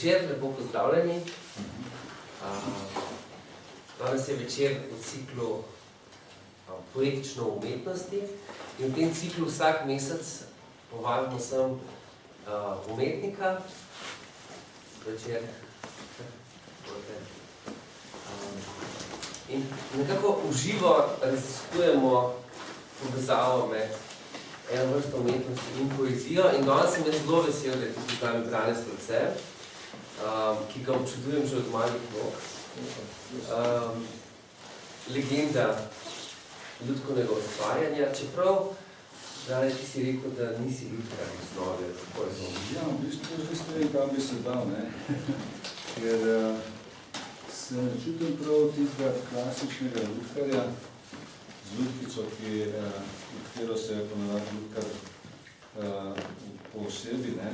Večer, lepo pozdravljeni. Danes je večer v ciklu poetično umetnosti in v tem ciklu vsak mesec povabimo sem umetnika. Večer. In nekako v živo raziskujemo povezavo med eno vrsto umetnosti in poezijo. In danes sem jaz zelo vesel, da je tudi z nami Brane Strelcev, ki ga občudujem že od malih nog. Legenda ljudkovnega ustvarjanja, čeprav, Brane, ti si rekel, da nisi ljudkar v osnovi. Ja, v bistvu ne vem, kam bi se dal, ne? Ker se ne čutim prav tistega klasičnega ljudkarja z ljudkico, katero se je ponavadi ljudkar po osebi, ne?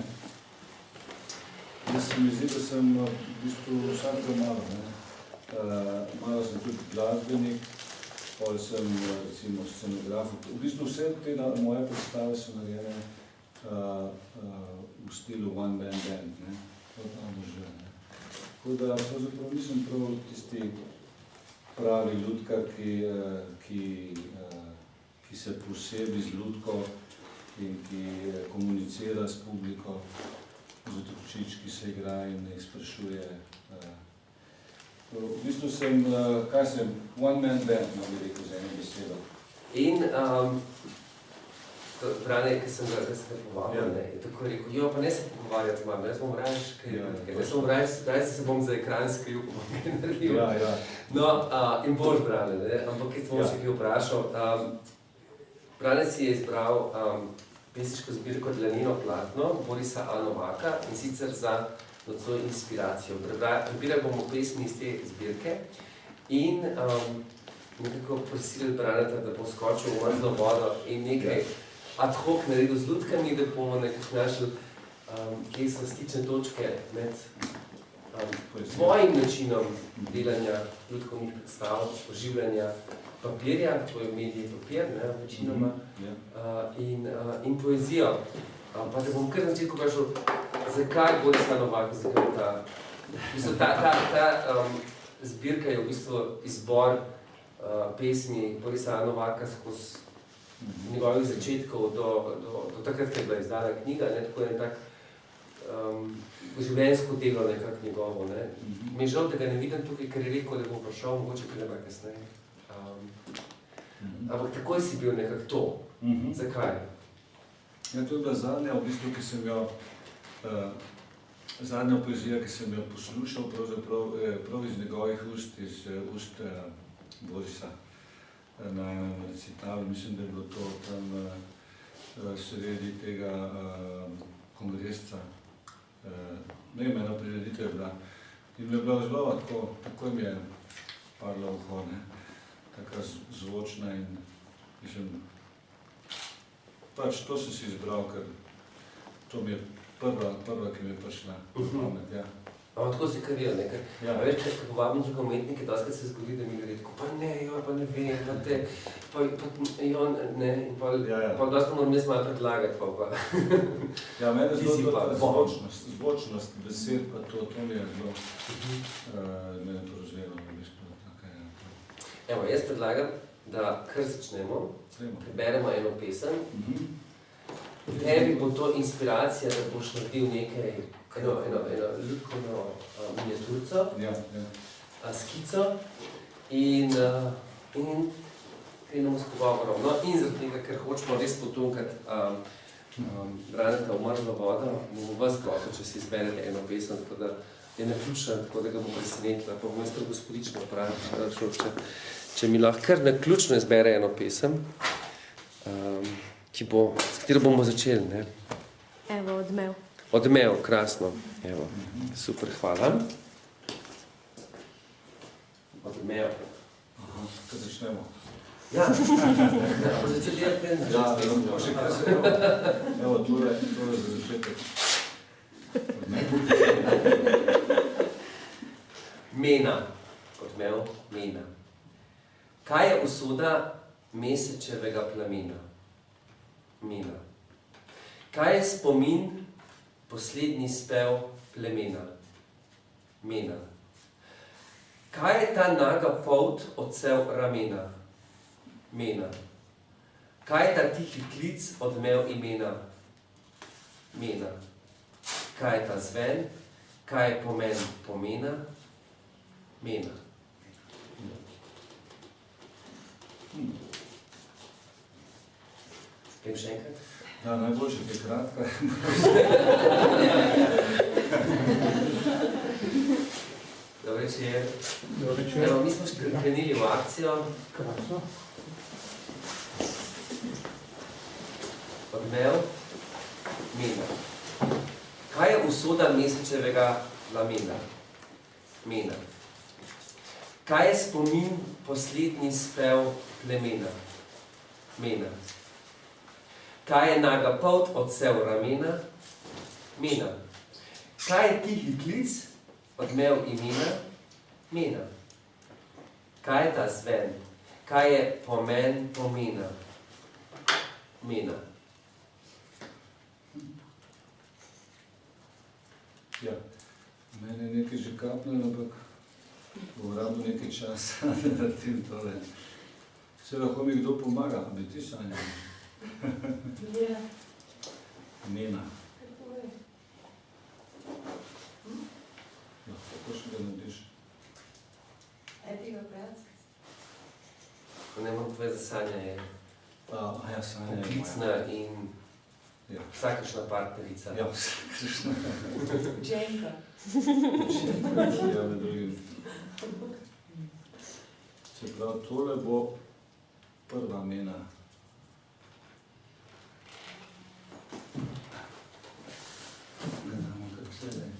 Jaz se mi zdi, da sem v bistvu vsakega malo, ne? Malo sem tudi glasbenik, pol sem recimo scenograf. V bistvu vse te moje predstave so narejene v stilu one man band, ne? Tako da pravzaprav nisem prav tisti pravi ljudkar, ki se posebi z ljudko in ki komunicira s publiko, z otročič, ki se igra in ne sprašuje. V bistvu sem, kaj sem, one man band, bi rekel z eno besedo. In, Brane, ki sem ga povabil, je tako rekel, jo, pa ne se pogovarjati z mami, jaz bom raje škripati, jaz bom raje se bom za ekran skril, ko bom kaj naredil. Ja. No, in boš, Brane, ne? Ampak kaj sem še kaj vprašal. Brane si je izbral pesniško zbirko Dlanino platno Borisa A. Novaka, in sicer za nocoj inspiracijo. Prebirali bomo pesmi iz te zbirke in nekako prisilili Braneta, da bo skočil v mrzlo vodo in nekaj ad hoc naredil z ljudkami, da bomo nekako našli, kje so stične točke med tvojim načinom delanja ljudkovnih predstav, oživljanja papirja, to je medij papir, ne, večinoma, in poezijo. Pa da bom kar na začetku vprašal, zakaj Boris A. Novak, zakaj ta zbirka je v bistvu izbor pesmi Borisa A. Novaka skozi njegovih začetkov do takrat, ko je bila izdana knjiga, ne, tako je tak življenjsko delo nekako njegovo, ne. Mi je žal, da ga ne vidim tukaj, ker je rekel, da bom prišel, mogoče kaj kasneje. Ampak takoj si bil nekako to. Zakaj? Ja, to je bila zadnja, v bistvu, ki sem jo, zadnja poezija, ki sem jo poslušal, pravzaprav prav iz njegovih ust, iz ust Borisa na enem recitalu. Mislim, da je bilo to tam sredi tega kongresca. Ne vem, ena prireditev je bila. In mi je bila zelo tako mi je padla v uho, ne? Taka zvočna in mislim, pač to sem si izbral, ker to mi je prva, ki mi je prišla v pamet, ja. Ampak tako si kar videl, ne? Ker več, ker povabim druge umetnike, doskrat se zgodi, da mi gre tako, pa ne, jo, pa ne vem, pa te, pa jo, ne, in pa doskrat moram jaz malo predlagati, pa. Ja, mene zelo zvočnost besed, pa to mi je zelo, mene porozvelo, v bistvu. Evo, jaz predlagam, da kar začnemo, preberemo eno pesem. Tebi bo to inspiracija, da boš naredil nekaj, eno ljudkovno miniaturco, skico in krenemo s pogovorom. No, in zaradi tega, ker hočemo res potunkati Braneta v mrzlo vodo, bomo vas prosil, če si izberete eno pesem, tako da je naključna, tako da ga bom presenetila, pa bom jaz kar gospodično vprašal, če mi lahko kar naključno izbere eno pesem, s katero bomo začeli, ne? Evo, Odmev. Odmev, krasno. Evo, super, hvala. Odmev. Aha, kaj začnemo? Ja, pa začeli je pen. Ja, še kaj se evo. Evo, to je za začetek. Mena. Odmev, mena. Kaj je usoda mesečevega plamena? Mena. Kaj je spomin, poslednji spev plemena? mena. Kaj je ta naga polt odsev ramena? Mena. Kaj je ta tihi klic odmev imena? Mena. Kaj je ta zven? Kaj je pomen pomena? Mena. Kaj še enkrat? Ja, najboljše je kratka. Dobro večer. Evo, mi smo krenili v akcijo. Odmev, mena. Kaj je usoda Mesečevega lamena? Mena. Kaj je spomin poslednji spev plemena? Mena. Kaj je naga polt odsev ramena? Mena. Kaj je tihi klic odmev imena? Mena. Kaj je ta zven? Kaj je pomen pomena? Mena. Ja, meni je nekaj že kapnilo, ampak bom rabil nekaj časa, da naredim tole. Se lahko mi kdo pomaga, a bi ti Sanja? Ja. Mena. Ja, kako še ga narediš? Etiga prijateljska. Ko ne moram povedati, Sanja je Ja, Sanja je poklicna in Ja. vsakršna partnerica. Ja, vsakršna. Dženka. Ja, med drugim. Se pravi, tole bo prva mena. Gledamo, kako se je.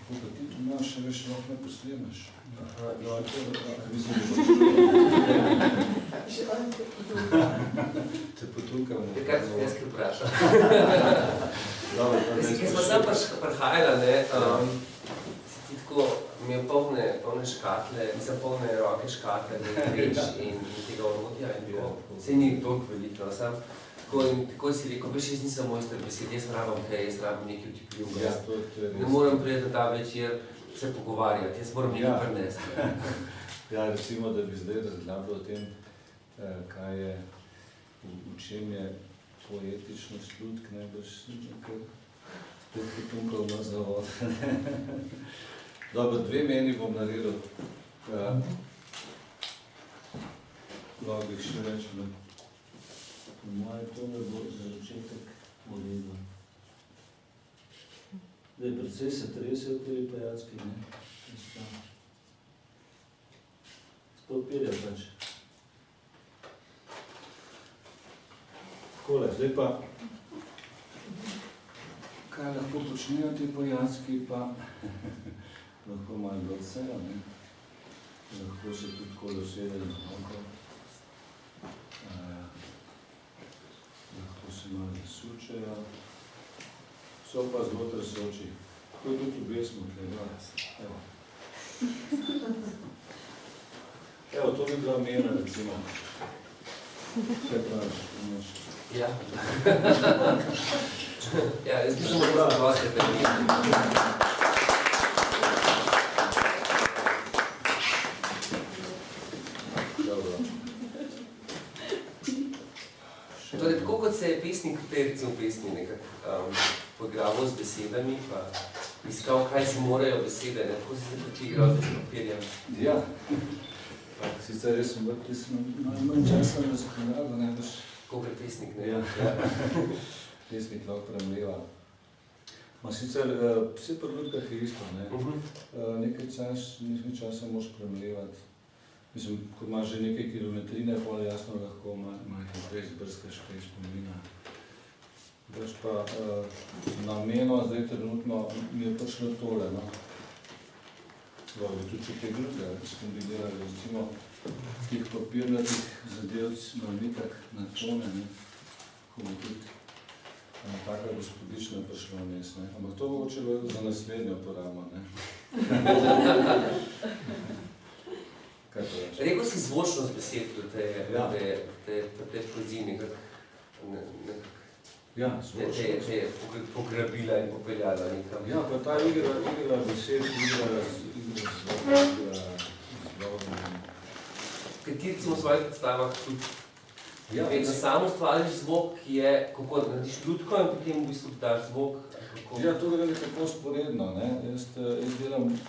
Lahko pa ti tu imaš, še veš, lahko me posnemaš. Aha, no, Mislim, te potukamo. je kar jaz kaj vprašam. Dobro, pa Ki smo sem prihajala, ne, si ti tako imel polne škatle, mislim, polne roke škatle, reč in tega orodja in tako. Saj ni toliko veliko, sam. Tako si rekel, veš, jaz nisem mojster besed, jaz rabim kaj, jaz rabim nekaj vtipljivega. Ja, to je res. Ne morem priti na ta večer se pogovarjati, jaz moram nekaj prinesti. Ja, recimo, da bi zdaj razglabljal o tem, kaj je, v čem je poetičnost ljudk, najbrž nekaj spet potunkal na zavod. Dobro, dve meni bom naredil. Lahko bi še več, ne? Po moje tole bo za začetek uredno. Zdaj, precej se tresejo te pajacki, ne? Spod pelja pač. Takole, zdaj pa, kaj lahko počnejo ti pajacki, pa lahko malo vrcejo, ne? Lahko se tudi tako dosedejo na oko. Lahko se malo zasučejo. So pa zelo tresoči. Tako je tudi v besmu, evo. Evo, to bi bila mena, recimo. Kaj praviš, imaš? Ja. Ja, jaz mislim, da moram dosti termini. Dobro. Torej, tako kot se je pesnik v tej recimo pesmi nekako poigraval z besedami, pa iskal, kaj si morajo besede, ne? Tako si se tudi igral z papirjem. Ja. Sicer res sem vrti, sem manj časa razpredal, ne boš... Kolikor pesnik, ne? Ja. Pesnik lahko premleva. Ma sicer, vse pri ljudkah je isto, ne? Nekaj časa moraš premlevati. Mislim, ko imaš že nekaj kilometrine, pol jasno lahko malo prej zbrskaš kaj spomina. Veš pa, nameno zdaj trenutno mi je prišlo tole, no. Tudi če kaj drugega skombinirali, recimo tih papirnatih zadevc malo nekak na tone, ne. Ko bo tudi taka gospodična prišla vmes, ne. Ampak to mogoče za naslednjo porabo, ne. Rekel si zvočnost besed v tej poeziji nekako. Ja, te je pograbila in popeljala nekam. Ja, pa ta igra besed, igra zlovno. Ker ti recimo v svojih predstavah tudi Ja, vedno samo ustvariš zvok, ki je, kako narediš ljudko in potem v bistvu daš zvok. Kako... Ja, to gre tako sporedno, ne. Jaz delam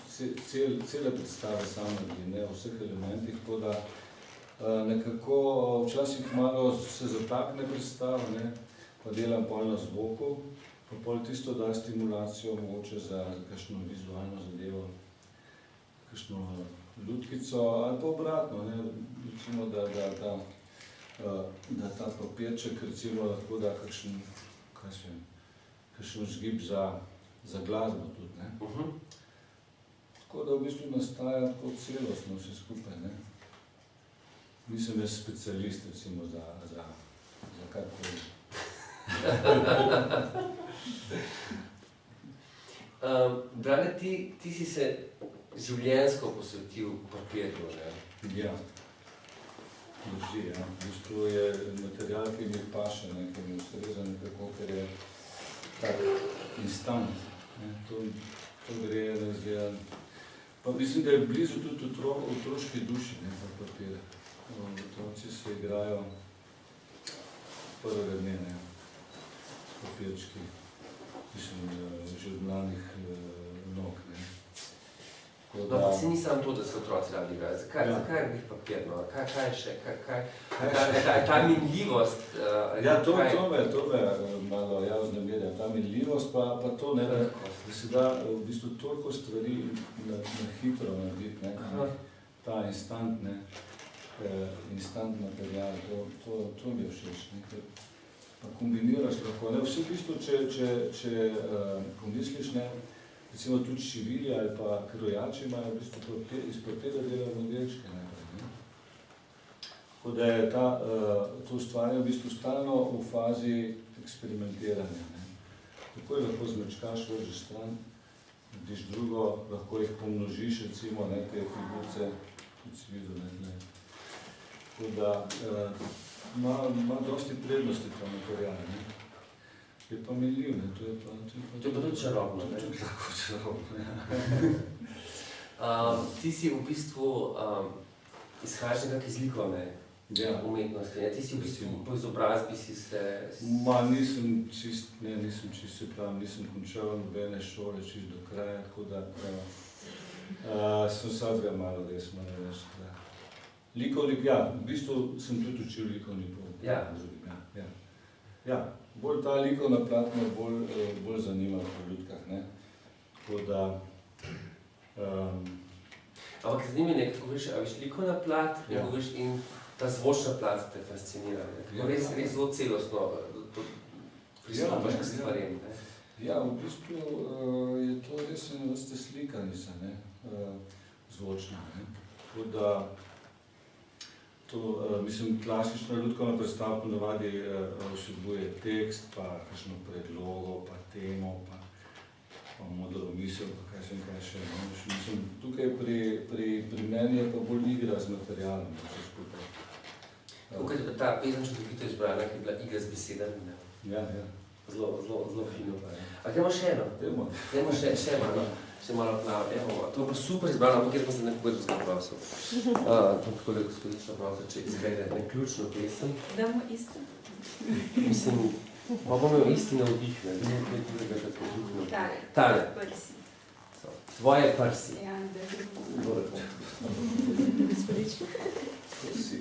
cele predstave sam naredim, ne, v vseh elementih, tako da nekako včasih malo se zatakne predstava, ne, pa delam pol na zvoku, pa pol tisto da stimulacijo mogoče za kakšno vizualno zadevo, kakšno lutkico ali pa obratno, ne, recimo, da ta papirček recimo lahko da kakšen vzgib za glasbo tudi, ne. Tako da v bistvu nastaja tako celostno vse skupaj, ne. Nisem jaz specialist recimo za karkoli. Brane, ti si se življenjsko posvetil papirju, ne? Ja. Drži, ja. V bistvu je material, ki mi paše, ne, ki mi ustreza nekako, ker je tak instant, ne. To gre razgledan. Pa mislim, da je blizu tudi otroški duši, ne, ta papir. Otroci se igrajo prvega dne, ne, s papirčki, mislim, že od mladih nog, ne. No, pa si ni samo to, da se otroci radi igrajo. Zakaj je njih papirno? Kaj je še? Ta minljivost? Ja, to me malo vznemirja. Ta minljivost pa to, ne, da se da v bistvu toliko stvari na hitro narediti, ne. Ta instant, ne, instant material, to mi je všeč, ne, ker pa kombiniraš lahko, ne, vse v bistvu, če pomisliš, ne, recimo tudi šivili ali pa krojači imajo v bistvu iz papirja delajo modelčke najprej, ne. Tako da je to ustvarjanje v bistvu stalno v fazi eksperimentiranja, ne. Takoj lahko zmečkaš, vržeš stran, narediš drugo, lahko jih pomnožiš, recimo, ne, te figurce, tudi si videl, ne. Tako da ima dosti prednosti ta material, ne. Je pa miljiv, ne, to je pa tudi čarobno, ne? To je tako čarobno, ja. Ti si v bistvu izhajaš nekak iz likovne umetnosti, ne? Ti si v bistvu po izobrazbi si se... Nisem čist, se pravim, nisem končal nobene šole čist do kraja, tako da sem vsakega malo res, malo več, da. Likovnik, ja, v bistvu sem tudi učil likovni po drugim, ja. Ja. Bolj ta likovna plat me bolj zanima po ljudkah, ne. Tako da... Ampak zanimi ne, kako govoriš, a veš likovna plat, in govoriš in ta zvočna plat te fascinira, ne. Tako res zelo celostno pristopaš k stvarem, ne. Ja, v bistvu je to res ena vrste slikanica, ne, zvočna, ne. Tako da... mislim, klasična ljudkovna predstava ponavadi vsebuje tekst, pa kakšno predlogo, pa temo, pa modro misel, pa kaj še. Mislim, tukaj pri meni je pa bolj igra z materialom, vse skupaj. Tukaj je pa ta pesem čudovito izbrana, ki je bila igra z besedami, ne? Ja. Zelo fino. A gremo še eno? Gremo še malo plave. To je pa super izbrano, ampak jaz pa se nekoga drugega prosil. Tako da gospodično prosil, če izgleda ključno pesem. Damo isto? Mislim, pa bom imel isti navdih, ne? Nekaj drugega tako drugega. Tale. Prsi. Tvoje prsi. Ja, da je drugo. Gospodično. Prsi.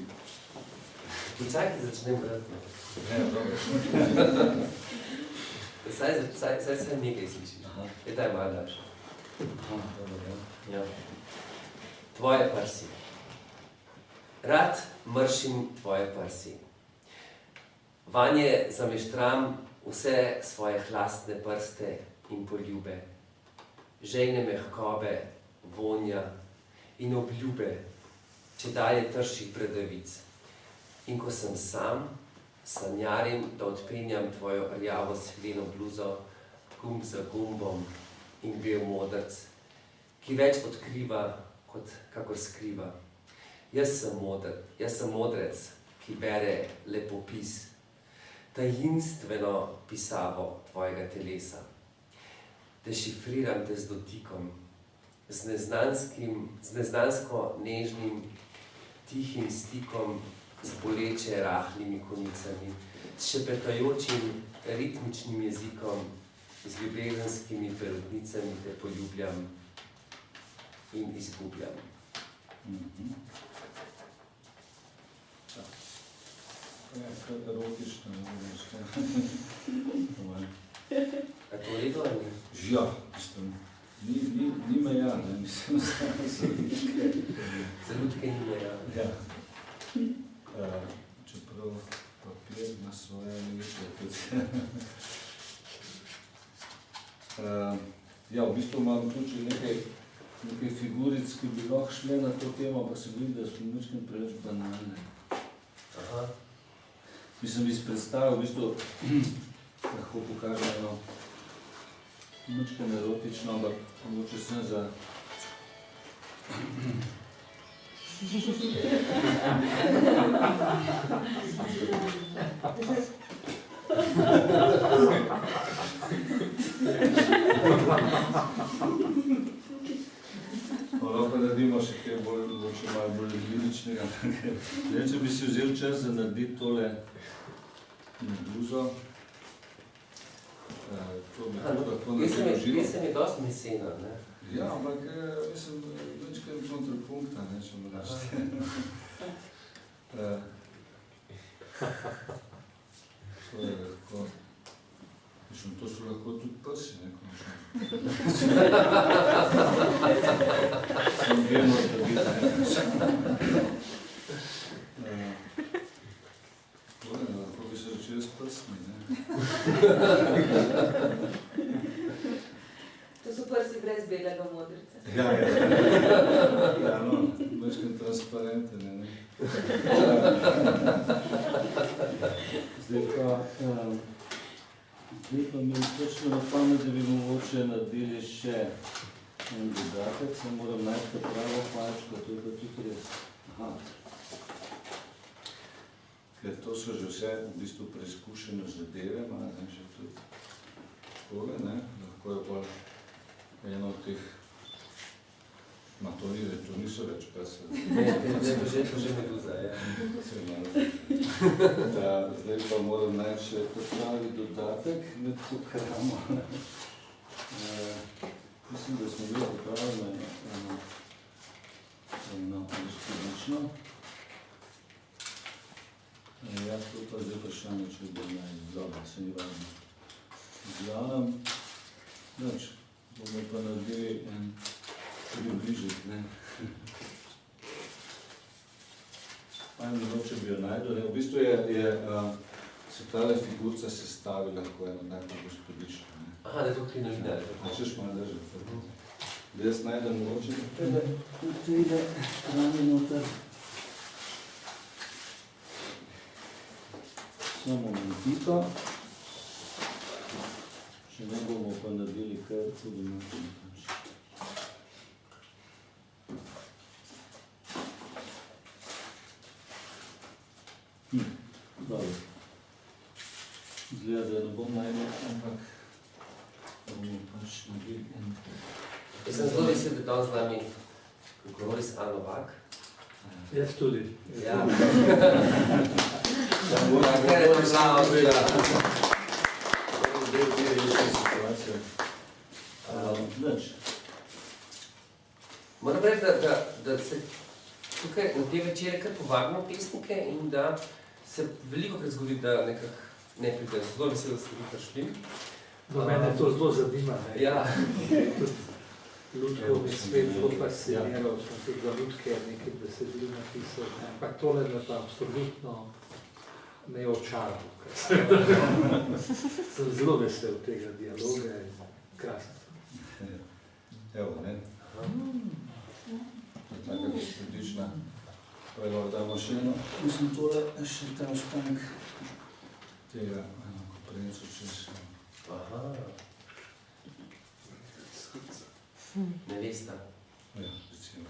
Počakaj, začnem brati. Ne, dobro. Saj nekaj slišiš. Je taj malo daljša. Ja. Tvoje prsi. Rad mršim tvoje prsi. Vanje zameštram vse svoje hlastne prste in poljube, žejne mehkobe, vonja in obljube, če daje trših bradavic. In ko sem sam, sanjarim, da odpenjam tvojo rjavo svileno bluzo, gumb za gumbom in bel modrc, ki več odkriva, kot kakor skriva. Jaz sem modrec, ki bere lepopis. tajinstveno pisavo tvojega telesa. Dešifriram te z dotikom, z neznansko nežnim, tihim stikom, z boleče rahlimi konicami, s šepetajočim ritmičnim jezikom, z ljubezenskimi perutnicami te poljubljam in izgubljam. Ja, kar erotično, ne vem, A to v redu ali ni? ja, mislim, ni meja, ne, mislim, za lutke. Za lutke ni meja. Ja. Čeprav papir na svoje liče tudi. Ja, v bistvu imam tudi že nekaj figuric, ki bi lahko šle na to temo, pa se vidim, da so nekaj preveč banalne. Aha. Mislim, bi predstavil, v bistvu, lahko pokažem eno nekaj erotično, ampak mogoče sem za... Lahko naredimo še kaj bolj, mogoče malo bolj liričnega. Če bi si vzel čas za narediti tole meduzo, to bi lahko naredil. Pesem je dosti mesena, ne? Ja, ampak mislim, večkaj je kontrapunkta, ne, če mu daš. To je lahko, mislim, to so lahko tudi prsi, ne, končno. Sem vemo, da biti, ne. Lahko bi se začeli s prsmi, ne. To so prsi brez belega modrica. Ja, no, večkrat transparenten, ne. Zdaj pa mi točno na pamet, da bi mogoče naredili še en dodatek, se moram najti pravo palčko, to je pa tudi res. Aha. Ker to so že vse v bistvu preizkušene zadeve, ima že tudi tole, ne, lahko je pa eno od teh, ma to niso več prsa. Že meduza, ja. Zdaj pa moram najti še pravi dodatek med to kramo. Mislim, da smo bili pripravljeni eno izkudično. Ja, to pa zdaj vprašanje, če bi najdi. Dobro, se ni važno. Zglavnem, nič, bomo pa naredili en približek, ne. Fajn bi bilo, če bi jo najdel, ne. V bistvu se tale figurca sestavi lahko eno tako gospodično, ne. Aha, da je to krinovina. Hočeš malo držati. Da jaz najdem mogoče, da tu ide rami noter. Samo mentito. Še ne bomo pa naredili kar tudi nekaj. Dobro. Izgleda, da ne bom najdel, ampak bomo pač naredili en. Jaz sem zelo vesel, da danes z nami Boris A. Novak. Jaz tudi. Ja. Kar je poznal, ja. Moram reči, da se tukaj na te večere kar povabimo pesnike in da se velikokrat zgodi, da nekako ne pridejo. Zelo vesel, da ste vi prišli. Do mene to zelo zanima. Ja. Lutko mi svet zelo fasciniral, sem tudi za lutke nekaj besedil napisal, ampak tole me pa absolutno me je očaral. Sem zelo vesel tega dialoga in krasno. Evo, ne? Taka gospodična. Pa je lahko damo še eno. Mislim, tole še ta ostanek tega koprencu čez. Aha. Nevesta. Ja, recimo.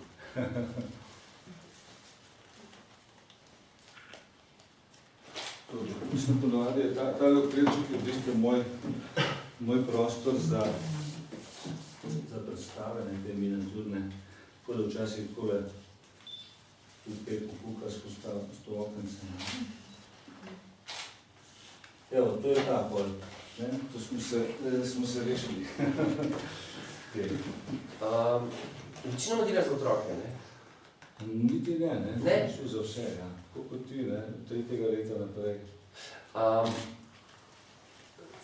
To je sem ponovadi, ta okvirček je v bistvu moj prostor za predstave, te miniaturne, tako da včasih takole tukaj kuka skozi to okence. Evo, to je ta pol, ne? To smo se rešili. Večinoma dela za otroke, ne? Niti ne, ne? Ne? Šlo za vse, ja. Tako kot ti, ne? 3. leta naprej.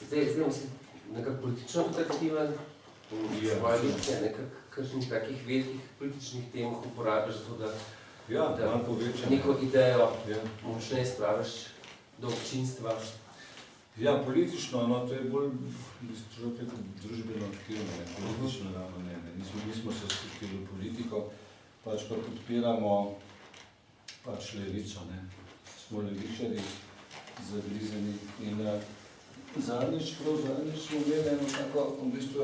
Zdaj si nekako politično tudi aktiven, svoje litke, nekako kakšnih takih velikih političnih tem uporabiš za to, da malo povečam. neko idejo Ja. močneje spraviš do občinstva. Ja, politično, no, to je bolj, družbeno aktivno, ne, politično ravno ne. Nismo se spustili v politiko, pač pa podpiramo levico, ne. Smo levičari, zagrizeni in zadnjič smo imeli eno tako, v bistvu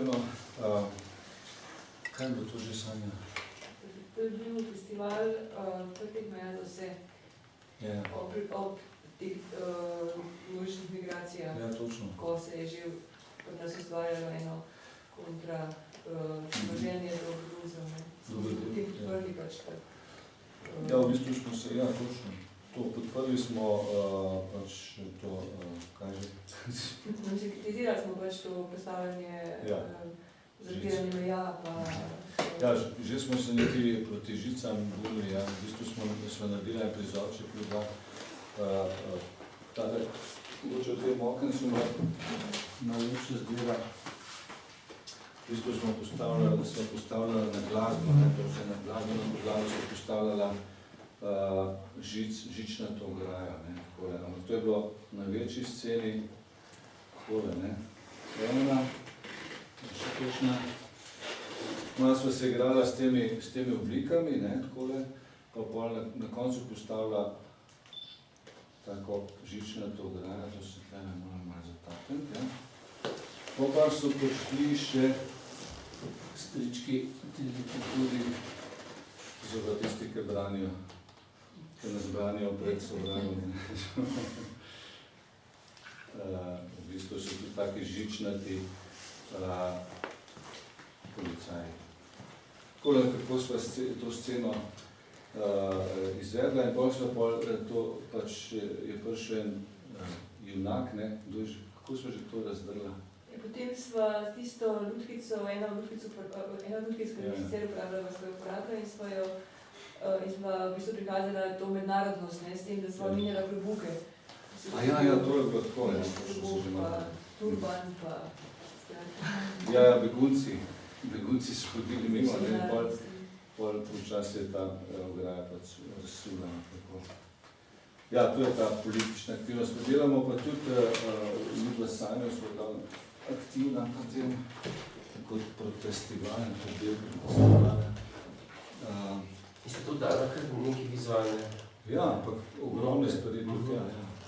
kaj je bilo to že, Sanja? To je bil festival Odprtih meja za vse, Ja, ob teh množičnih migracijah, ja, točno. ko se je že pri nas ustvarjalo eno kontraživljenje do Gruzov, ne. Smo se tudi podprli pač tako. Ja, v bistvu smo se, ja, točno. To podprli smo pač to, kaj že? Kritizirali smo pač to predstavljanje Ja. zapiranje meja, pa... Ja, že smo se nekaj proti žicam borili, ja. V bistvu smo naredili en prizorček, tale, mogoče v tem okencu najlepše zgleda. V bistvu smo postavljali na glasbo, ne, to se na glasbeno podlago smo postavljala žičnato ograjo, ne, takole. Ampak to je bilo na večji sceni, takole, ne. Ena, še točna. Malo sva se igrala s temi oblikami, ne, takole, pa pol na koncu postavila tako žičnato ograjo, to se tle ne moram malo zatakniti, ja. Pa so prišli še strički, tudi zelo tisti, ki nas branijo pred sovražnim. V bistvu so tudi taki žičnati policaji. Takole, kako sva to sceno izvedla in to pač je prišel en junak, ne, kako sva že to razdrla? Potem sva tisto lutkico, eno lutkico, ki je sicer uporabljala v svojo uporabo in sva v bistvu prikazala to mednarodnost, ne, s tem, da sva menjala klobuke. Ja, to je bilo tako, ja, to so se že malo. Turban, pa... Ja, begunci so hodili mimo, ne, pol počas je ta ograja pač razsula. Ja, to je ta politična aktivnost. Delamo pa tudi mi Sanjo smo dali aktivna potem kot protestivalne, kot del protestivalne. In ste tudi dali kar nekaj vizualne? Ja, ampak ogromne stvari tudi, ja.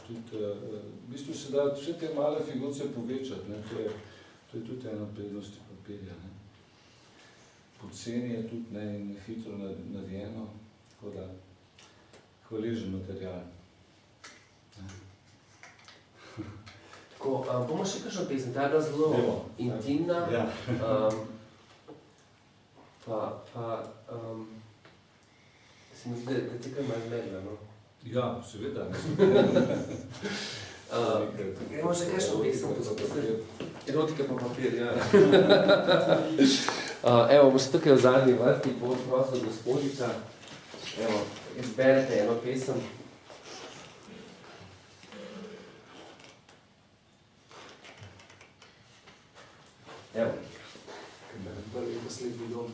V bistvu se da vse te male figurce povečati, ne, to je tudi ena prednosti papirja, ne. Poceni je tudi, ne, in hitro narejeno, tako da hvaležen material. Tako, bomo še kakšno pesem, ta je bila zelo intimna, se mi zdi, da te kar malo zmedla, no? Ja, seveda. Gremo še kakšno pesem, erotika pa papir, ja. Evo, boš tukaj v zadnji vrsti, bo prosil gospodica, evo, izberete eno pesem. Evo. Prvi in poslednji dom.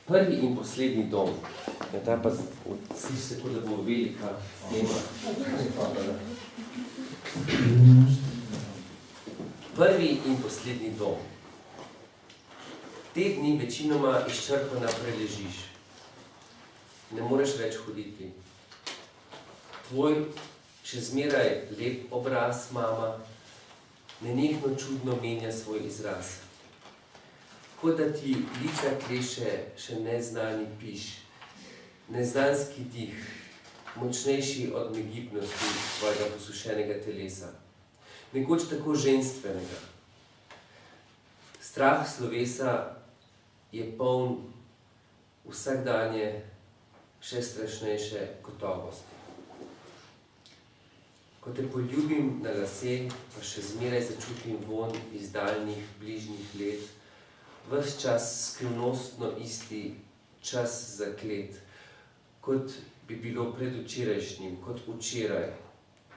Prvi in poslednji dom. Ja, ta pa sliši se, kot da bo velika tema. Prvi in poslednji dom. Te dni večinoma izčrpana preležiš. Ne moreš več hoditi. Tvoj še zmeraj lep obraz, mama, nenehno čudno menja svoj izraz. Kot da ti lica kleše še neznani piš, neznanski dih, močnejši od negibnosti tvojega posušenega telesa. nekoč tako ženstvenega. Strah slovesa je poln vsakdanje še strašnejše gotovosti. Ko te poljubim na lase, pa še zmeraj začutim vonj iz daljnih, bližnjih let, ves čas skrivnostno isti, čas zaklet, kot bi bilo predvčerajšnjim, kot včeraj,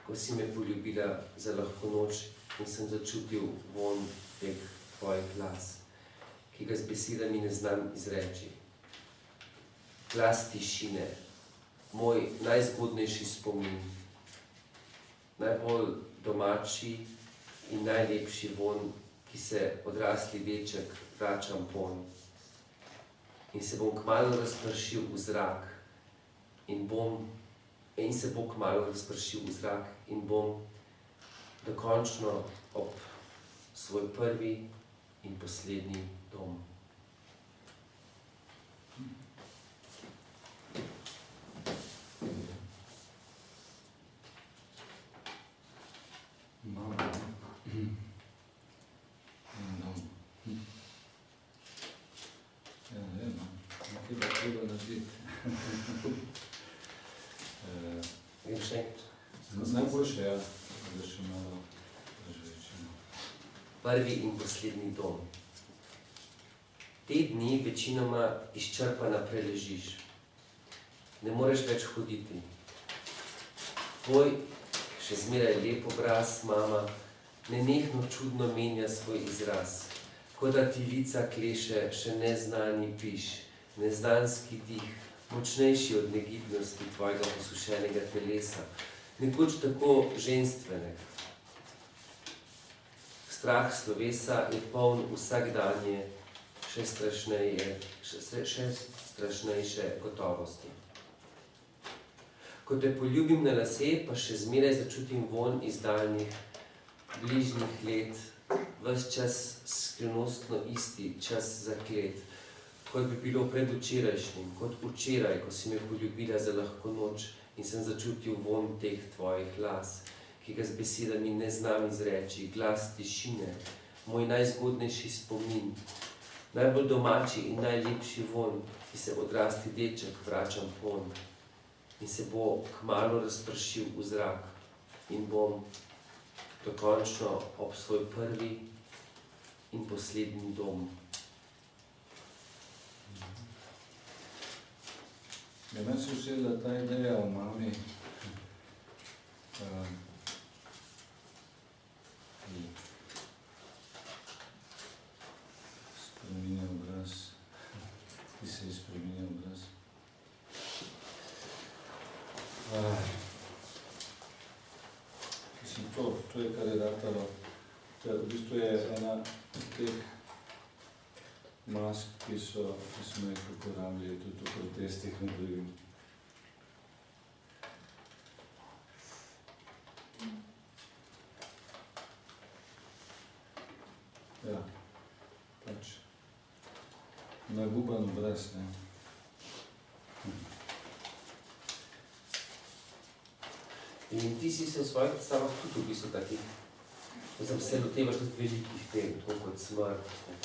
ko si me poljubila za lahko noč in sem začutil vonj teh tvojih glas, ki ga z besedami ne znam izreči. Glas tišine, moj najzgodnejši spomin, najbolj domači in najlepši vonj, ki se odrasli deček vračam ponj. In se bom kmalu razpršil v zrak in se bo kmalu razpršil v zrak in bom dokončno ob svoj prvi in poslednji dom. Mama. Ja, ne vem, nekaj bo treba narediti. Grem še enkrat. Najboljše je, da še malo razvečimo. Prvi in poslednji dom. Te dni večinoma izčrpana preležiš. Ne moreš več hoditi. Tvoj še zmeraj lep obraz, mama, nenehno čudno menja svoj izraz, kot da ti lica kleše še neznani piš, neznanski dih, močnejši od negibnosti tvojega posušenega telesa, nekoč tako ženstvenega. Strah slovesa je poln vsakdanje še strašnejše gotovosti. Ko te poljubim na lase, pa še zmeraj začutim vonj iz daljnih, bližnjih let, ves čas skrivnostno isti, čas zaklet, kot bi bilo predvčerajšnjim, kot včeraj, ko si me poljubila za lahko noč in sem začutil vonj teh tvojih las, ki ga z besedami ne znam izreči, glas tišine, moj najzgodnejši spomin, najbolj domači in najlepši vonj, ki se odrasli deček vračam ponj. In se bo kmalu razpršil v zrak in bom dokončno ob svoj prvi in poslednji dom. Ja, meni se všela ta ideja o mami, ki spreminja obraz, ki se spreminja obraz. Mislim, to je, kar je ratalo. V bistvu je ena od teh mask, ki smo jih uporabljali tudi v protestih in drugim. Ja, pač naguban obraz, ne. In ti si se v svojih predstavah tudi v bistvu takih, se lotevaš tudi velikih tem, tako kot smrt, kot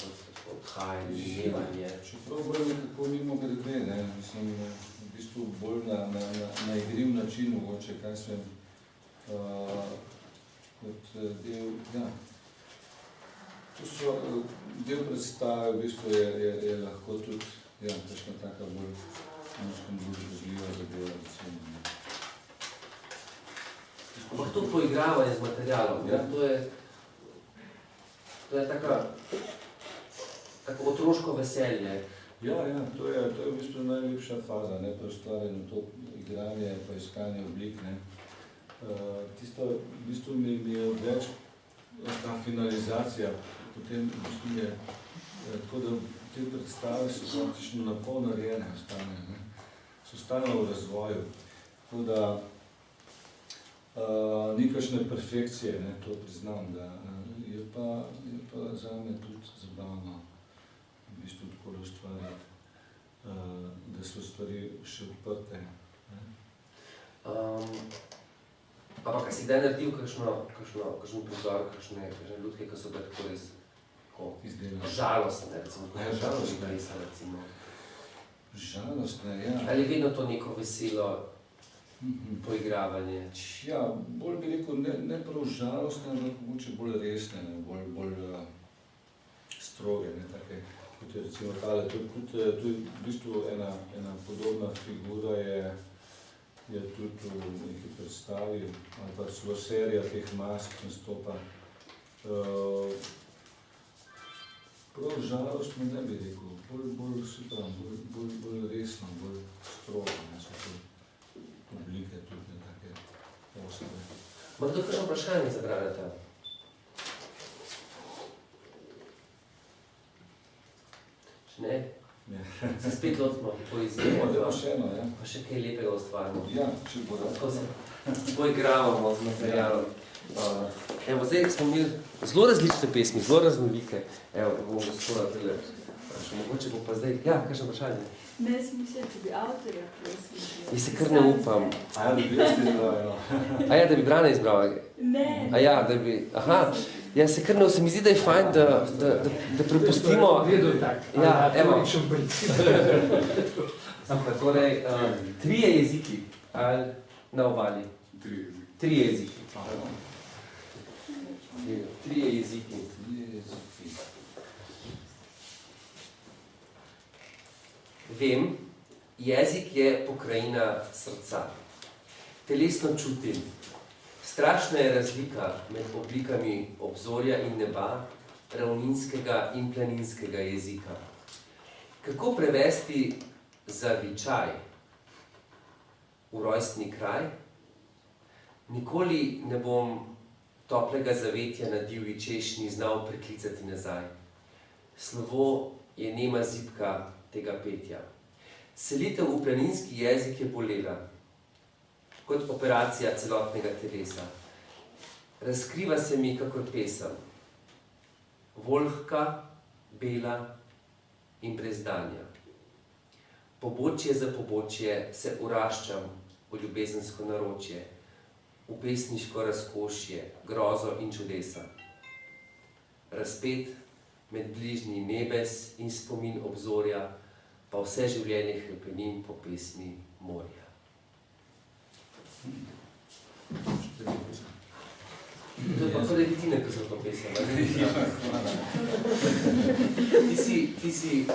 odhajanje, minevanje. Čeprav bolj nekako mimogrede, ne, mislim, v bistvu bolj na igriv način mogoče, kaj sem kot del, ja. To so del predstave, v bistvu je lahko tudi, ja, kakšna taka bolj razumljiva zadeva, recimo. Ampak to poigravanje z materialom, ja. To je tako otroško veselje. Ja, to je v bistvu najlepša faza, ne, pri ustvarjanju, to igranje pa iskanje oblik, ne. Tisto, v bistvu mi je odveč ta finalizacija, potem v bistvu je, tako da te predstave so praktično napol narejene, so stalno v razvoju, tako da ni kakšne perfekcije, ne, to priznam, da je pa zame tudi zabavno v bistvu tako ustvarjati, da so stvari še odprte. Ampak, a si kdaj naredil kakšen prizor, kakšne ljudke, ki so bile tako res tako Izdelane. žalostne, recimo, Ja, žalostne. recimo. Žalostne, ja. Ali je vedno to neko veselo poigravanje? Ja, bolj bi rekel, ne prav žalostne, ampak mogoče bolj resne, ne, bolj stroge, ne, take, kot je recimo tale. To je v bistvu ena podobna figura je tudi v neki predstavi, ali pa celo serija teh mask nastopa. Prav žalostno ne bi rekel, bolj resno, bolj strogo, ne, so te oblike tudi ne, take osebe. Ma kdo kakšno vprašanje za Braneta? Še ne? Ja. Se spet lotimo poezije, Moramo še eno, ja. pa še kaj lepega ustvarimo. Ja, če bo Tako se poigravamo z materialom. Evo, zdaj smo imeli zelo različne pesmi, zelo raznolike. Evo, bomo gospoda tele vprašal, mogoče bo pa zdaj, ja, kakšno vprašanje? Ne, sem mislila, če bi avtorja prosil. Jaz se kar ne upam. A ja, da bi jaz izbral, A ja, da bi Brane izbral? Ne. A ja, da bi, aha. Ja, se kar ne, se mi zdi, da je fajn, da prepustimo. Ja, evo. Ampak torej, trije jeziki, ali na obali? Trije jeziki. Trije jeziki. Vem, jezik je pokrajina srca. Telesno čutim. Strašna je razlika med oblikami obzorja in neba, ravninskega in planinskega jezika. Kako prevesti zavičaj v rojstni kraj? Nikoli ne bom toplega zavetja na divji češnji znal priklicati nazaj. Slovo je nema zibka tega petja. Selitev v planinski jezik je bolela, kot operacija celotnega telesa. Razkriva se mi kakor pesem, volhka, bela in brezdanja. Pobočje za pobočje se uraščam v ljubezensko naročje, v pesniško razkošje, grozo in čudesa. Razpet med bližnji nebes in spomin obzorja, pa vse življenje hrepenim po pesmi morja. To je pa kot edine, ki so to pesem. Ti si,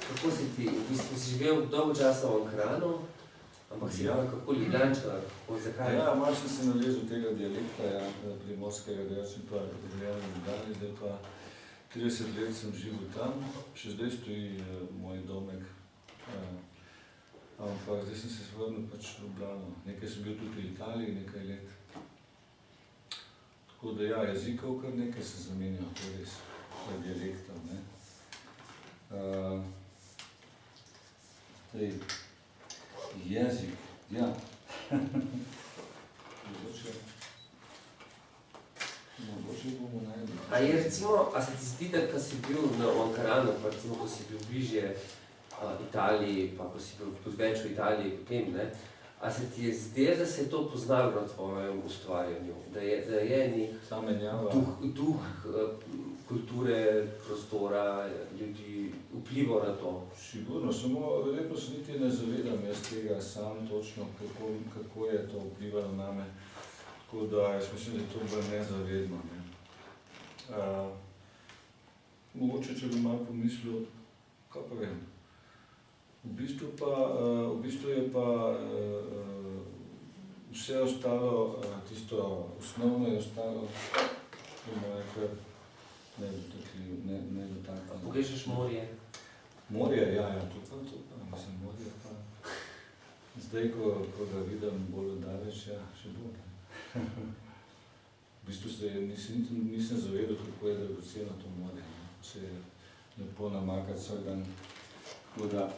kako si ti, v bistvu si živel dolgo časa v Ankaranu, ampak si kako Ljubljančan, zakaj? Ja, malo sem se nalezel tega dialekta, ja, primorskega, da jaz sem pa živel v Ljubljani, zdaj pa 30 let sem živel tam, še zdaj stoji moj domek, ampak zdaj sem se vrnil pač v Ljubljano. Nekaj sem bil tudi v Italiji, nekaj let. Tako da ja, jezikov kar nekaj se zamenja, to je res, dialekta, ne. Zdaj, jezik, ja. Mogoče bomo najdli. A je recimo, a se ti zdi, da ko si bil v Ankaranu, pa recimo, ko si bil bližje Italiji, pa ko si bil tudi več v Italiji potem, ne, a se ti je zdelo, da se je to poznalo na tvojem ustvarjanju? Da je nek duh kulture, prostora, ljudi vplival na to? Sigurno, samo verjetno se niti ne zavedam jaz tega sam točno, kako je to vplivalo name. Tako da jaz mislim, da je to bolj nezavedno. Ne. Mogoče, če bi malo pomislil, kaj pa vem. V bistvu je pa vse ostalo, tisto osnovno je ostalo, bomo rekli, nedotakljeno. Pogrešaš morje? Morje, ja, to pa, mislim, morje pa. Zdaj, ko ga vidim bolj daleč, ja, še bolj. V bistvu se nisem zavedal, kako je dragoceno to morje. Se je lepo namakati vsak dan. Tako da,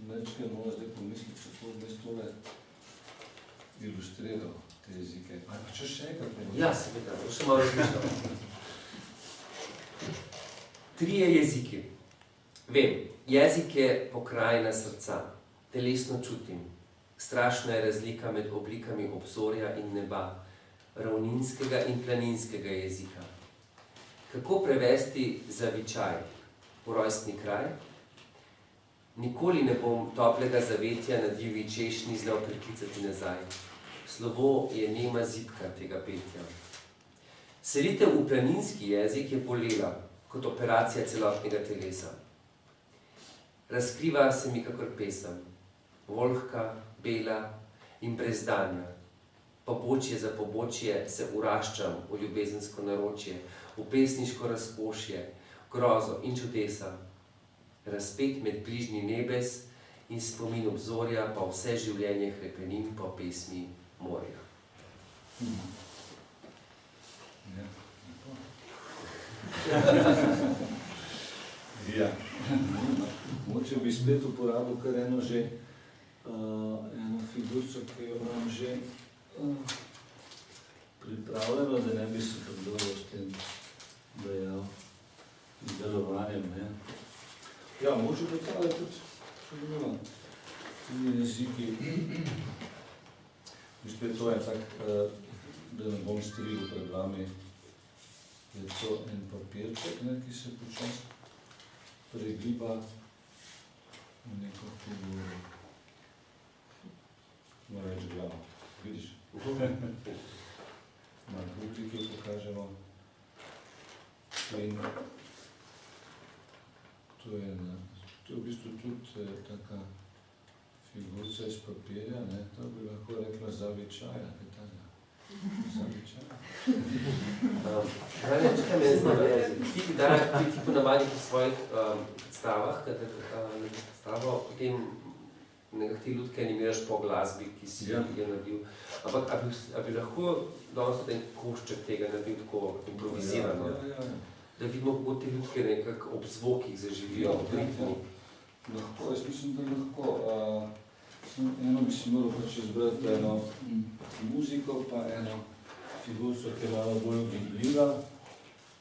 nečkaj moramo zdaj pomisliti, kako bi tole ilustriral te jezike. Ali pa če še enkrat ne? Ja, seveda, še malo razmišljam. Trije jeziki. Vem, jezik je pokrajina srca, telesno čutim. Strašna je razlika med oblikami obzorja in neba, ravninskega in planinskega jezika. Kako prevesti zavičaj v rojstni kraj? Nikoli ne bom toplega zavetja na divji češnji znal priklicati nazaj. Slovo je nema zibka tega petja. Selitev v planinski jezik je bolela, kot operacija celotnega telesa. Razkriva se mi kakor pesem, volhka, bela in brezdanja. Pobočje za pobočje se uraščam v ljubezensko naročje, v pesniško razkošje, grozo in čudesa. Razpet med bližnji nebes in spomin obzorja, pa vse življenje hrepenim po pesmi morja. Ja. Moče bi spet uporabil kar eno figurico, ki jo imam že pripravljeno, da ne bi se predolgo s tem dejal izdelovanjem. Ja, moče bi tale tudi jeziki. Spet to je tak, da ne bom strigel pred vami, je to en papirček, ki se počas pregiba v neko figuro. Mora reči glavo. Vidiš? Malo publiki pokažemo. In to je v bistvu tudi taka figurica iz papirja, to bi lahko rekla zavičaja, kaj tega? Zavičaja. Čekaj me znamenje, ti ponavadi po svojih predstavah, kada predstavo, potem nekaj lutke animiraš po glasbi, ki si jo naredil. Ampak, a bi lahko danes tudi en košček tega naredil tako improvizirano? Da vidimo, kako te lutke nekako ob zvokih zaživijo, ob ritmu. Lahko, jaz mislim, da lahko. Eno bi si moral pač izbrati eno muziko, pa eno figurico, ki je malo bolj gibljiva.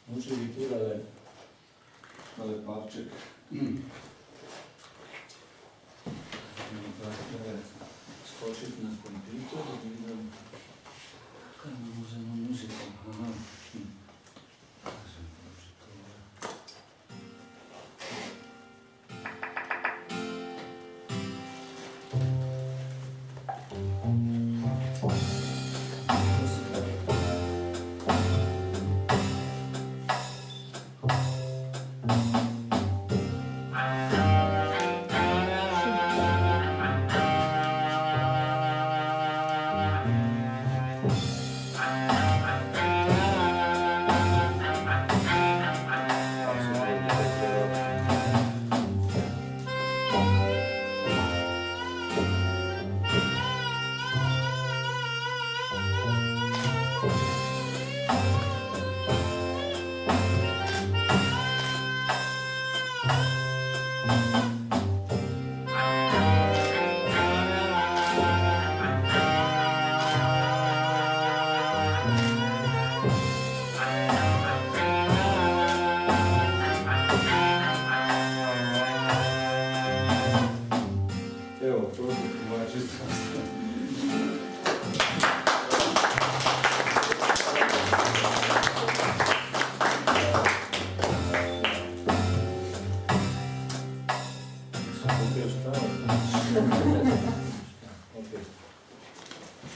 Moče bi tale parček. Skočiti na kompjuter, da vidim, kaj imamo za eno muziko.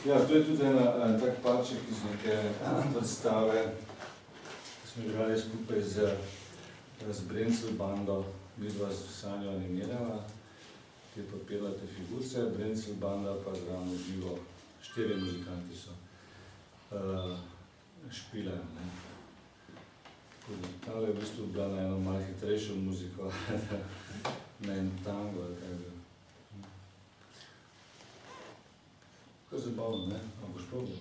Ja, to je tudi en tak parček iz neke predstave, ki smo igrali skupaj z Brenzel bando, midva z Sanjo animirala, ki je papirala te figurice, Brenzel banda pa zravno živo, 4 muzikanti so špilali. Tale je v bistvu bila na eno malo hitrejšo muziko, na en tango ali kaj bi. Kaj zabavno, ne? A boš probal?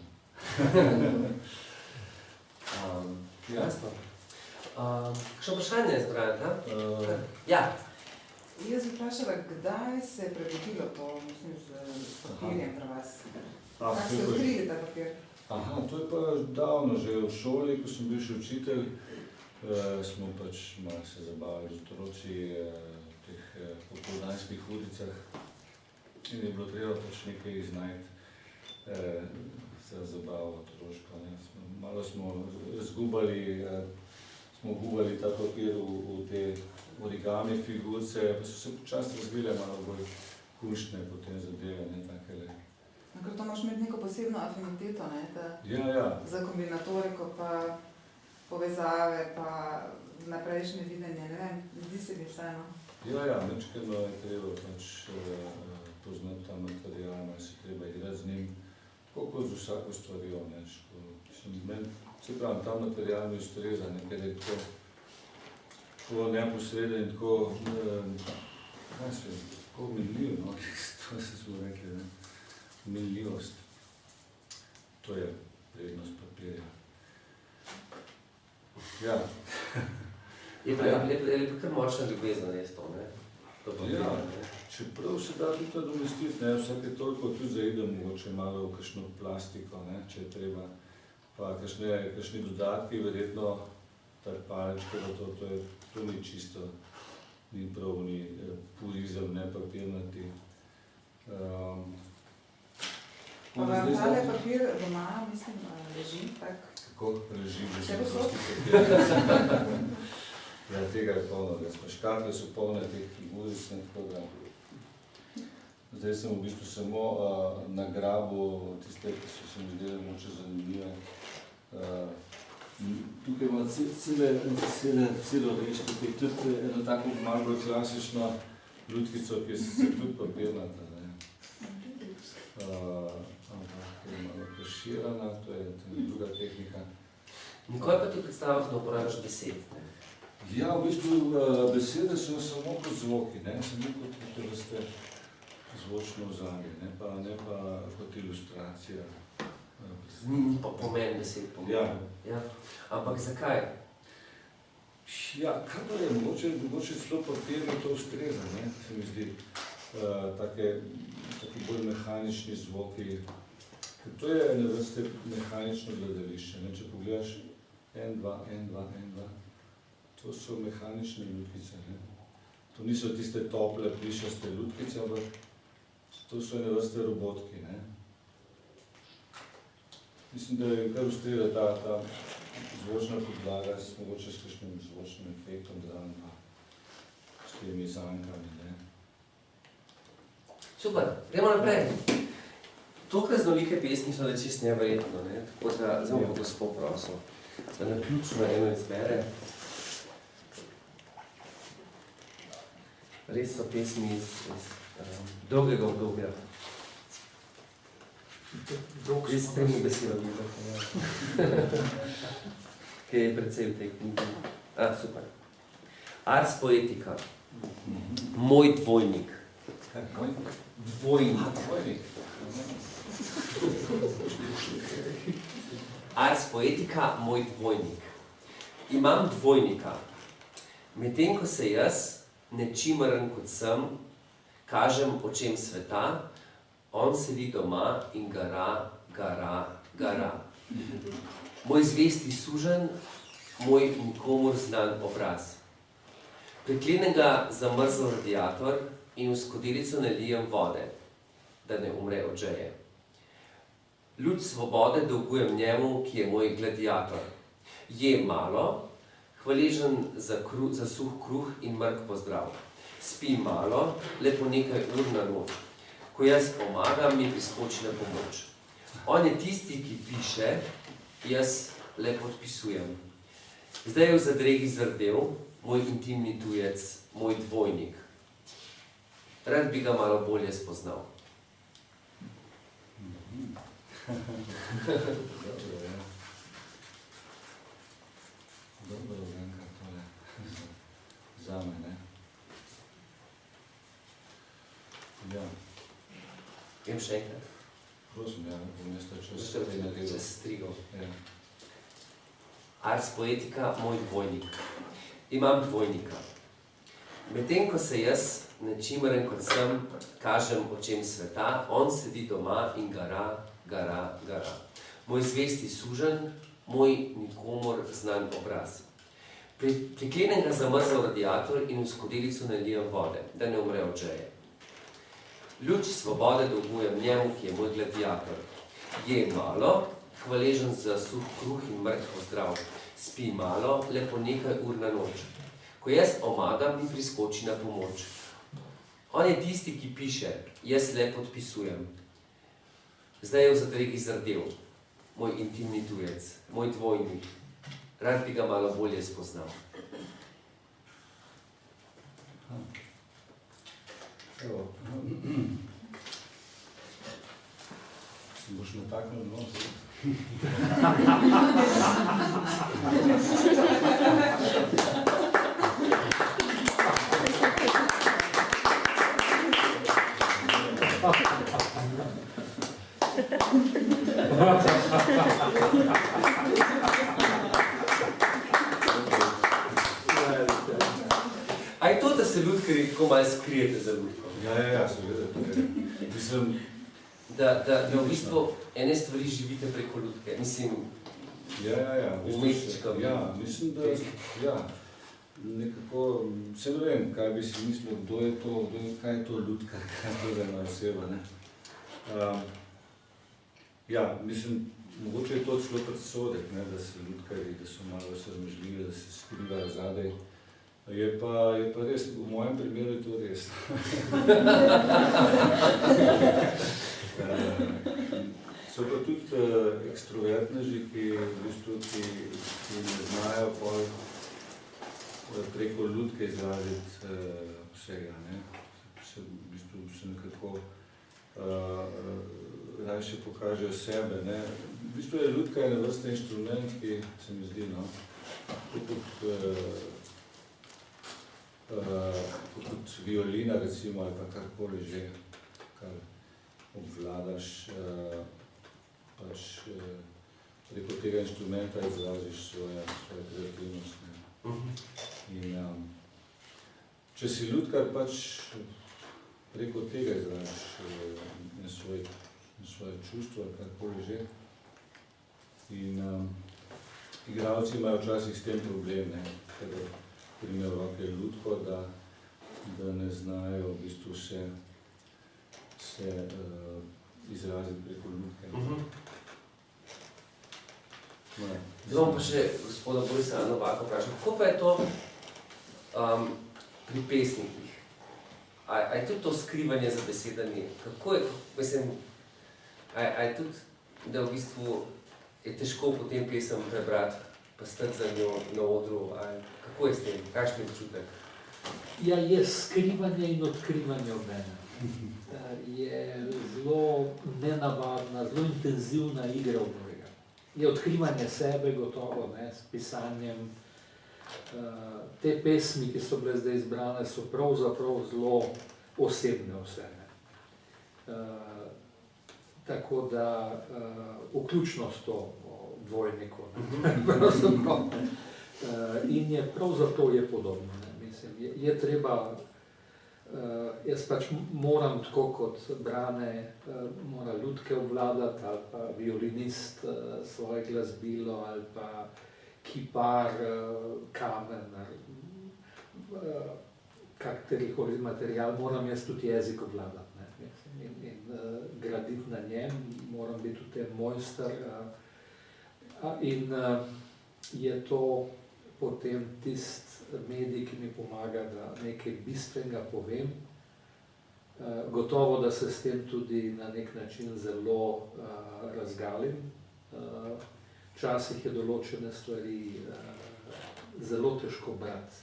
Jasno. Kakšno vprašanje je zbrati, da? Ja. Jaz bi vprašala, kdaj se je prebudilo to, mislim, s papirjem pri vas? Kako se odkrili ta papir? Aha, to je pa davno, že v šoli, ko sem bil še učitelj, smo pač malo se zabavali z otroci v teh popoldanskih uricah. in je bilo treba pač nekaj iznajti za zabavo otroško. Malo smo gubali ta papir v te origami figurce, pa so se počasno razvile malo bolj kunštne potem zadeve, ne, takele. Ker to moraš imeti neko posebno afiniteto, ne, Ja. za kombinatoriko, pa povezave, pa naprejšnje videnje, ne vem, zdi se mi vseeno. Ja, mečkeno je treba pač poznati ta material, se treba igrati z njim, tako kot z vsako stvarjo, ne. Se pravim, ta material mi ustreza, ker je tako neposreden in tako, tako minljiv, no, to se smo rekli, ne. Minljivost. To je prednost papirja. Ja. Je pa kar močna ljubezen, res to, ne? Ja, čeprav se da tudi nadomestiti, ne, vsake toliko tudi zaidem mogoče malo v kakšno plastiko, ne, če je treba, pa kakšni dodatki, verjetno tarpalečke, to ni čisto, ni prav, ni purizem, ne papirnati. Pa vam tale papir doma, mislim, leži, tak? Kako leži, da Vse posod? Ja, tega je polno, škatle so polne teh figuric, tako da. Zdaj sem v bistvu samo nagrabil tiste, ki so se mi zdeli moče zanimive. Tukaj ima celo reč, tukaj tudi eno tako malo bolj klasično lutkico, ki je sicer tudi papirnata. Ampak je malo kaširana, to je druga tehnika. Nikoli pa ti predstavljah ne uporabiš besed, ne? Ja, v bistvu besede so samo kot zvoki, ne, samo kot vrste zvočno ozadje, ne pa kot ilustracija. Ni pa pomen besed pomen. Ja. Ampak zakaj? Ja, kako je, mogoče celo papirno to ustreza, ne, se mi zdi, taki bolj mehanični zvoki. To je ene vrste mehanično gledališče, ne, če pogledaš 1, 2, 1, 2, 1, 2. To so mehanične lutkice, ne. To niso tiste tople, plišaste lutkice, ampak to so ene vrste robotki, ne. Mislim, da je kar ustreza ta zvočna podlaga s mogoče s kakšnim zvočnim efektom, pa s temi zankami, ne. Super, gremo naprej. Toliko raznolike pesmi so da čisto neverjetno, ne. Tako da zdaj bom pa gospod prosil, da naključno eno izbere. Res so pesmi iz dolgega obdobja. Res s temi besedami, ki je precej v tej knjigi. Super. Ars Poetica. Moj dvojnik. Dvojnik. Ars Poetica, moj dvojnik. Imam dvojnika. Medtem ko se jaz, nečimrn kot sem, kažem očem sveta, on sedi doma in gara. Moj zvesti suženj, moj nikomur znan obraz. Priklenem ga zamrzel radiator in v skodelico nalijem vode, da ne umre od žeje. Luč svobode dolgujem njemu, ki je moj gladiator. Je malo, hvaležen za suh kruh in mrk pozdrav. Spi malo, le po nekaj ur na noč. Ko jaz pomagam, mi priskoči na pomoč. On je tisti, ki piše, jaz le podpisujem. Zdaj je v zadregi zardel, moj intimni tujec, moj dvojnik. Rad bi ga malo bolje spoznal. Dobro, Renka, tole zame, ne? Ja. Vem še enkrat. Prosim, ja, bom jaz to Čez strigo. Ja. Ars Poetica, moj dvojnik. Imam dvojnika. Medtem ko se jaz, nečimrn kot sem, kažem očem sveta, on sedi doma in gara. Moj zvesti suženj, moj nikomur znan obraz. Priklenem ga zamrzel radiator in v skodelico nalijem vode, da ne umre od žeje. Luč svobode dolgujem njemu, ki je moj gladiator. Je malo, hvaležen za suh kruh in mrtvo zdrav. Spi malo, le po nekaj ur na noč. Ko jaz omagam, mi priskoči na pomoč. On je tisti, ki piše, jaz le podpisujem. Zdaj je v zadregi zardel, moj intimni tujec, moj dvojnik. Rad bi ga malo bolje spoznal. Evo. Si boš nataknil nos? A je to, da se lutkarji tako malo skrijete za lutko? Ja, seveda. Mislim, Da v bistvu ene stvari živite preko lutke. Mislim, ja. umetniško. Ja, mislim, da ja. Nekako, vse ne vem, kaj bi si mislil, kaj je to lutka, kaj je to ena oseba, ne? Ja, mislim, mogoče je to celo predsodek, ne, da se lutkarji, da so malo sramežljivi, da se skrivajo zadaj. Je pa res, v mojem primeru je to res. So pa tudi ekstrovertneži, ki ne znajo preko lutke izraziti vsega, ne. Se nekako rajše pokažejo sebe, ne. V bistvu je lutka ena vrsta inštrument, ki se mi zdi, no, kot violina, recimo, ali pa karkoli že, kar obvladaš, pač preko tega inštrumenta izražiš svojo kreativnost. In če si lutkar, pač preko tega izražiš svoje čustvo, karkoli že. In igralci imajo včasih s tem problem, ne, kada primejo v roke lutko, da ne znajo v bistvu se izraziti preko lutke. Zdaj bom pa še gospoda Borisa Novaka vprašal, kako pa je to pri pesnikih? A je tudi to skrivanje za besedami? Kako je, mislim, a je tudi, da v bistvu je težko potem pesem prebrati, pa stati za njo na odru, ali kako je s tem? Kakšen je občutek? Ja, je skrivanje in odkrivanje od mene. Je zelo nenavadna, zelo intenzivna igra obnovega. Je odkrivanje sebe gotovo, ne, s pisanjem. Te pesmi, ki so bile zdaj izbrane, so pravzaprav zelo osebne vse. Tako da, vključno s to dvojniku. In je pravzaprav je podobno. Mislim, je treba, jaz pač moram tako kot Brane, mora lutke obvladati, ali pa violinist svoje glasbilo, ali pa kipar, kamen, katerikoli material, moram jaz tudi jezik obvladati. In graditi na njem, moram biti v tem mojster. In je to potem tisti medij, ki mi pomaga, da nekaj bistvenega povem. Gotovo, da se s tem tudi na nek način zelo razgalim. Včasih je določene stvari zelo težko brati.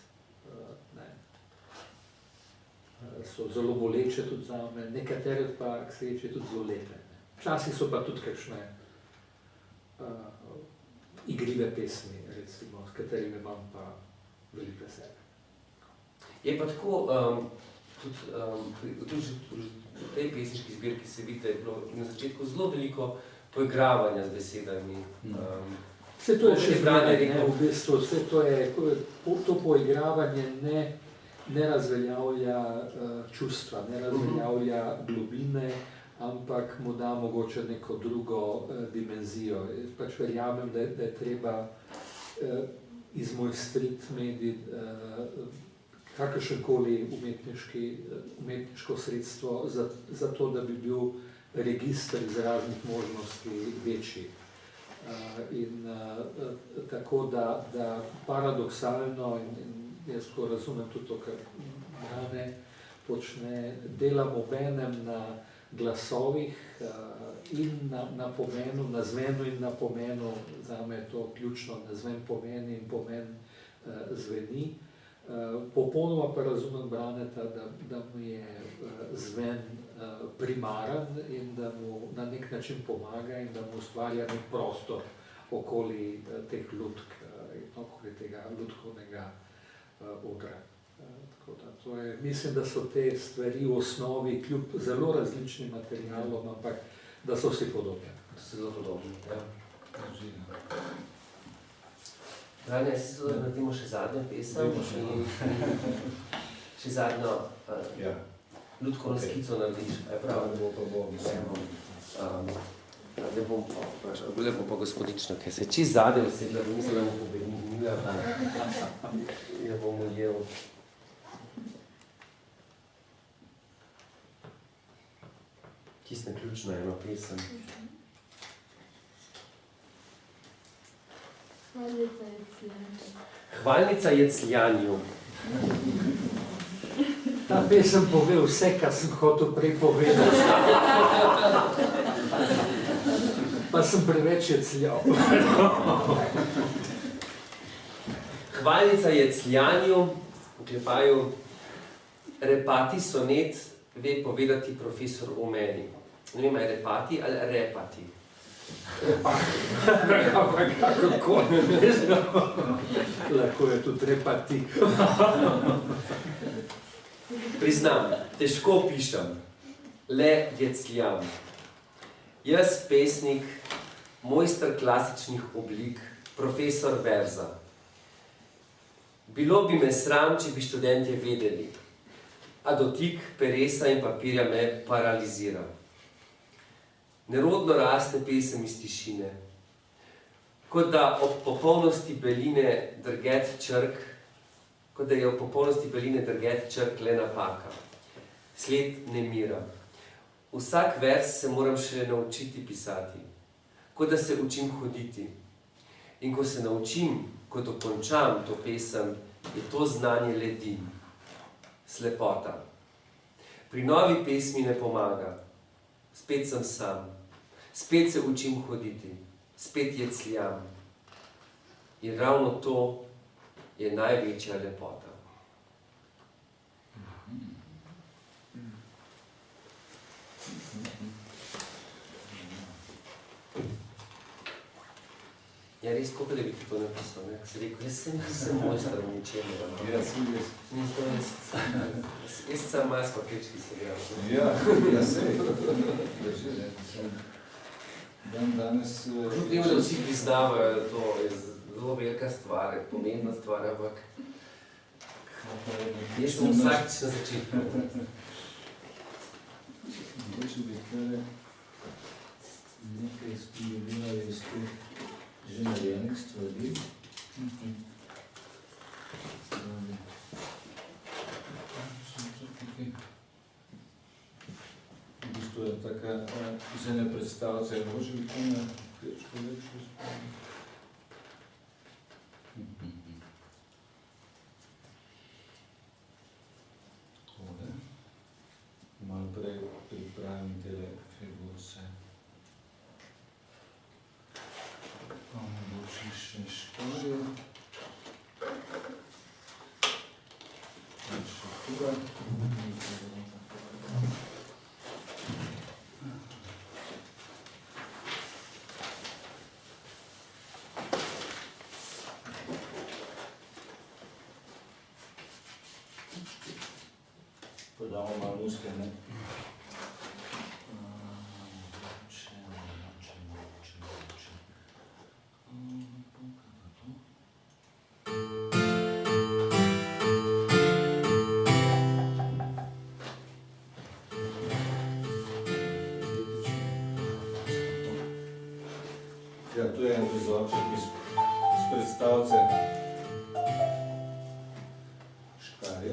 So zelo boleče tudi zame, nekatere pa k sreči tudi zelo lepe. Včasih so pa tudi kakšne igrive pesmi, recimo, s katerimi imam pa veliko sebe. Je pa tako, tudi v tej pesniški zbirki se vidi, da je bilo na začetku zelo veliko poigravanja z besedami. Vse to je še zbrane, v bistvu, vse to je, to poigravanje ne razveljavlja čustva, ne razveljavlja globine, ampak mu da mogoče neko drugo dimenzijo. Pač verjamem, da je treba izmojstriti medij, kakršenkoli umetniško sredstvo za to, da bi bil register izraznih možnosti večji. Tako da paradoksalno, in jaz ko razumem tudi to, kar Brane počne, delam obenem na glasovih in na pomenu, na zvenu in na pomenu, zame je to ključno, na zven pomeni in pomen zveni. Popolnoma pa razumem Braneta, da mu je zven primaren in da mu na nek način pomaga in da mu ustvarja nek prostor okoli teh lutk in okoli tega lutkovnega odra. Mislim, da so te stvari v osnovi kljub zelo različnim materialom, ampak da so vsi podobni. Da so zelo podobni, ja. Brane, jaz si da naredimo še zadnjo pesem in še zadnjo lutkovno skico narediš. Lepo pa gospodično, ker se čist zadnjo vsedla, bo mislim, da mu pobegnila, da bomo jel. Čisto ključno eno pesem. Hvalnica Jecljanju. Ta pesem pove vse, kar sem hotel prej povedati. Pa sem preveč jecljal. Hvalnica Jecljanju, v klepaju, repati sonet ve povedati profesor o meni. Ne vem, je repati ali repati. Kako? Lahko je tudi repati. Priznam, težko pišem, le jecljam. Jaz pesnik, mojster klasičnih oblik, profesor verza. Bilo bi me sram, če bi študentje vedeli, a dotik peresa in papirja me paralizira. Nerodno raste pesem iz tišine, kot da je ob popolnosti beline drget črk le napaka, sled nemira. Vsak vers se moram še naučiti pisati, kot da se učim hoditi. In ko se naučim, ko dokončam to pesem, je to znanje le dim, slepota. Pri novi pesmi ne pomaga, spet sem sam, spet se učim hoditi, spet jecljam. In ravno to je največja lepota. Ja, res, koliko da bi ti to napisal, ne? Si rekel, jaz sem mojster v ničemu. Jaz sem malo s papirčki se igram. Ja, sej. Danes... Kljub temu, da vsi priznavajo, da to je zelo velika stvar, pomembna stvar, ampak jaz sem vsakič na začetku. Mogoče bi kar nekaj izpolnila iz teh že narejenih stvari. V bistvu je taka zene predstavca, mogoče bi to na krečko lepše izpolnila. Malo prej pripravim tele figurce. Mogoče še škorje. Še tura. Podamo malo muske, ne? Ja, tu je en prizorček iz predstavce Škarje.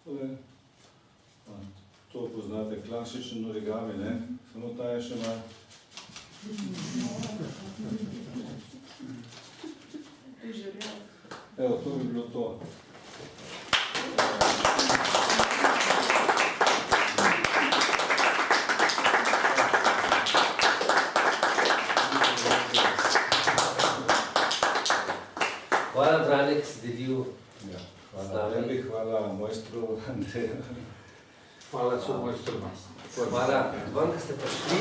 Tole, to poznate, klasičen origami, ne? Samo ta je še malo. Evo, to bi bilo to. Hvala, Brane, ki si delil. Ja, hvala tebi, hvala mojstru Andreju. Hvala so mojstru. Hvala vam, ki ste prišli.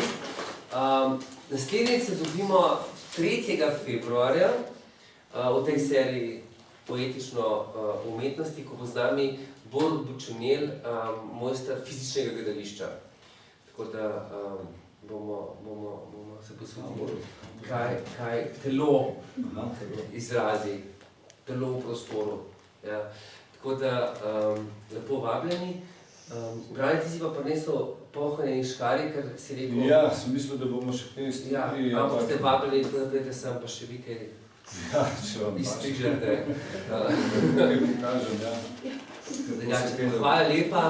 Naslednjič se dobimo 3. februarja v tej seriji Poetično umetnosti, ko bo z nami Borut Bučunel, mojster fizičnega gledališča. Tako da bomo se posvetili, kaj telo izrazi, telo v prostoru. Ja. Tako da lepo vabljeni. Brane, ti si pa prinesel pohranjeni škari, ker si rekel... Ja, sem mislil, da bomo še kaj stvari... Ja, ampak ste vabljeni, tako da prijete sem, pa še vi kaj ja, če vam izstrižete. Kaj pokažem, ja. Hvala lepa.